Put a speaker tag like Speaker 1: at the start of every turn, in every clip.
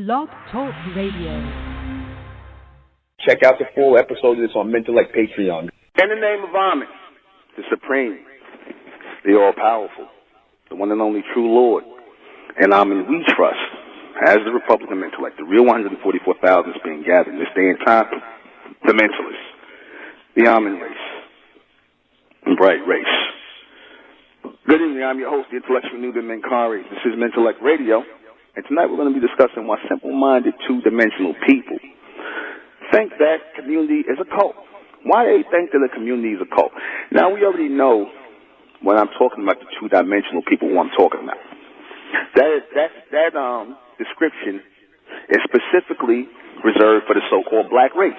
Speaker 1: Blog Talk Radio.
Speaker 2: Check out the full episode of this on Mentellect Patreon.
Speaker 3: In the name of Amen, the Supreme, the All-Powerful, the one and only true Lord, and Amen we trust, as the Republican Mentellect, the real 144,000 is being gathered in this day and time, the Mentalists, the Amen race, and bright race. Good evening, I'm your host, the intellectual Nuben Menkari. This is Mentellect Radio, and tonight we're going to be discussing why simple-minded, two-dimensional people think that community is a cult. Why they think that a community is a cult. Now, we already know when I'm talking about the two-dimensional people who I'm talking about. That description is specifically reserved for the so-called black race.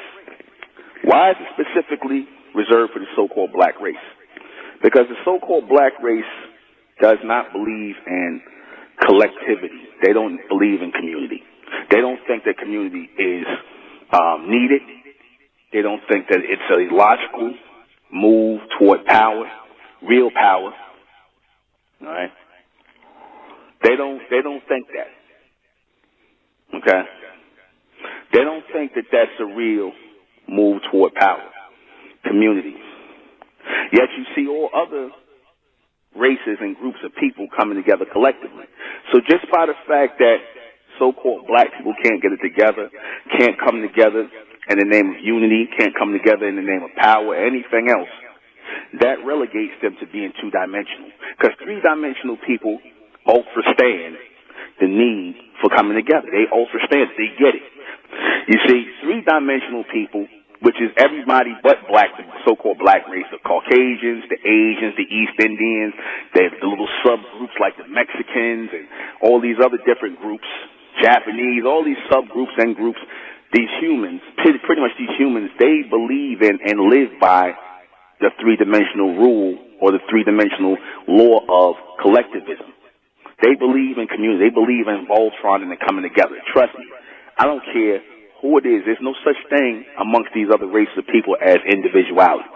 Speaker 3: Why is it specifically reserved for the so-called black race? Because the so-called black race does not believe in collectivity. They don't believe in community. They don't think that community is needed. They don't think that it's a logical move toward power, real power. All right? They don't think that. Okay? They don't think that that's a real move toward power, community. Yet you see all other races and groups of people coming together collectively. So just by the fact that so-called black people can't get it together, can't come together in the name of unity, can't come together in the name of power, or anything else, that relegates them to being two-dimensional. Because three-dimensional people understand the need for coming together. They understand it. They get it. You see, three-dimensional people, which is everybody but black, the so-called black race, the Caucasians, the Asians, the East Indians, the little subgroups like the Mexicans and all these other different groups, Japanese, all these subgroups and groups, these humans, pretty much these humans, they believe in and live by the three-dimensional rule or the three-dimensional law of collectivism. They believe in community. They believe in Voltron and coming together. Trust me, I don't care who it is. There's no such thing amongst these other races of people as individuality.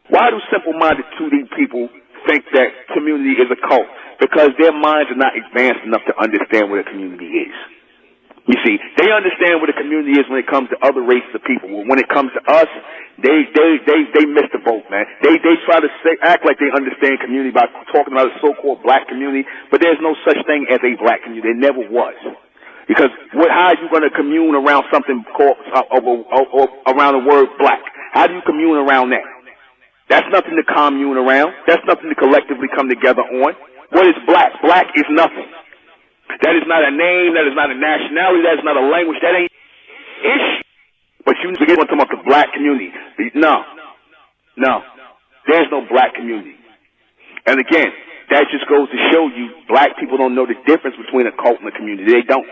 Speaker 3: Why do simple-minded 2D people think that community is a cult? Because their minds are not advanced enough to understand what a community is. You see, they understand what a community is when it comes to other races of people. When it comes to us, they miss the boat, man. They try to act like they understand community by talking about a so-called black community, but there's no such thing as a black community. There never was. Because how are you going to commune around something called around the word black? How do you commune around that? That's nothing to commune around. That's nothing to collectively come together on. What is black? Black is nothing. That is not a name. That is not a nationality. That is not a language. That ain't ish. But you begin to talk about the black community. No. There's no black community. And again, that just goes to show you black people don't know the difference between a cult and a community. They don't.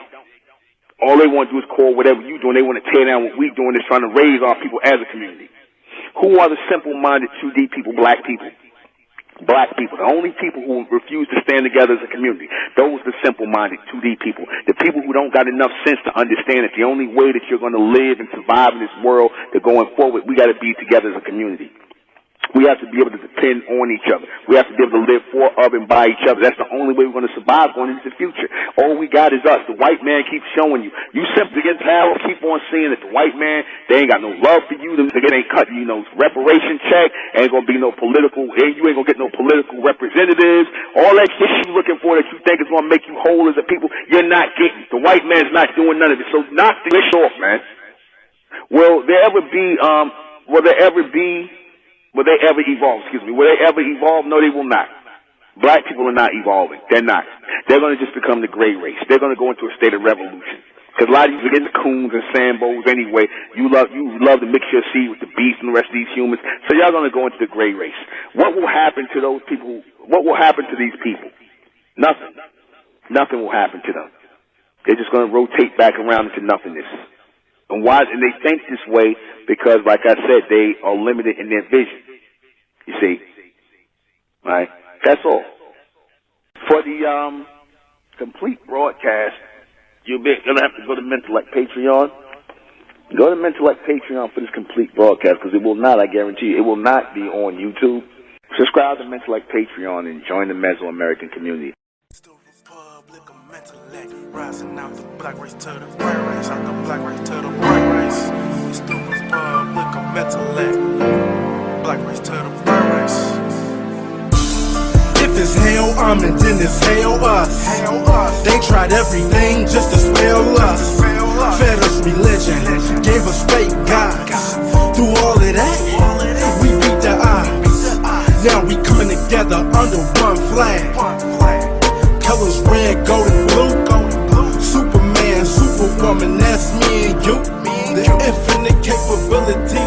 Speaker 3: All they want to do is call whatever you're doing. They want to tear down what we're doing. They're trying to raise our people as a community. Who are the simple-minded 2D people? Black people. Black people. The only people who refuse to stand together as a community. Those are the simple-minded 2D people. The people who don't got enough sense to understand that the only way that you're going to live and survive in this world, that going forward, we got to be together as a community. We have to be able to depend on each other. We have to be able to live for, of, and by each other. That's the only way we're going to survive going into the future. All we got is us. The white man keeps showing you. You simply get power, keep on seeing that the white man, they ain't got no love for you. They ain't cutting you no reparation check. Ain't going to be no political, you ain't going to get no political representatives. All that shit you looking for that you think is going to make you whole as a people, you're not getting. The white man's not doing none of it. So knock this off, man. Will they ever evolve? Will they ever evolve? No, they will not. Black people are not evolving. They're not. They're going to just become the gray race. They're going to go into a state of revolution. Because a lot of you get the coons and sambos anyway. You love to mix your seed with the beast and the rest of these humans. So y'all going to go into the gray race. What will happen to those people? What will happen to these people? Nothing. Nothing will happen to them. They're just going to rotate back around into nothingness. And why? And they think this way because, like I said, they are limited in their vision. You see, right? That's all. For the complete broadcast, you're gonna have to go to Mentellect Patreon. Go to Mentellect Patreon for this complete broadcast because it will not, I guarantee you, it will not be on YouTube. Subscribe to Mentellect Patreon and join the Mesoamerican community.
Speaker 4: It's the Republic of Mentellect, rising out the
Speaker 1: black race to the white race, I go black race to the white race. Stupid public or mental act. Black race to the white race.
Speaker 4: If it's hell, and then it's hell us. They tried everything just to spell us. Fed us religion, gave us fake gods. Through all of that, we beat the odds. Now we coming together under one flag. Colors red, gold, and blue. Superman, Superwoman, that's me and you. The infinite capability